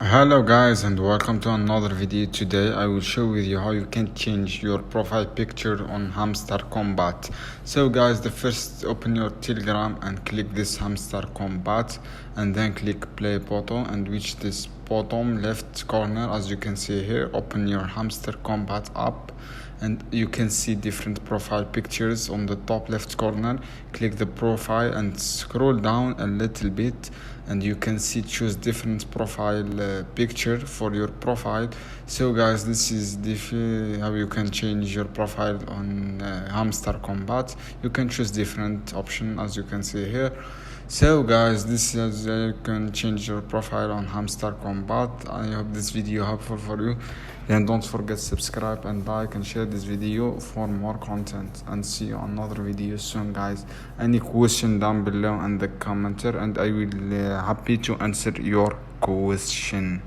Hello guys, and welcome to another video. Today I will show with you how you can change your profile picture on Hamster Kombat. So guys, the first open your Telegram and click this Hamster Kombat, and then click play button and reach this bottom left corner. As you can see here, open your Hamster Kombat app and you can see different profile pictures on the top left corner. Click the profile and scroll down a little bit, and you can see choose different profile picture for your profile. So guys, this is how you can change your profile on Hamster Kombat. You can choose different option as you can see here. So guys, this is you can change your profile on Hamster Kombat. I hope this video helpful for you, and don't forget subscribe and like and share this video for more content, and see you on another video soon guys. Any question down below in the commenter, and I will happy to answer your question.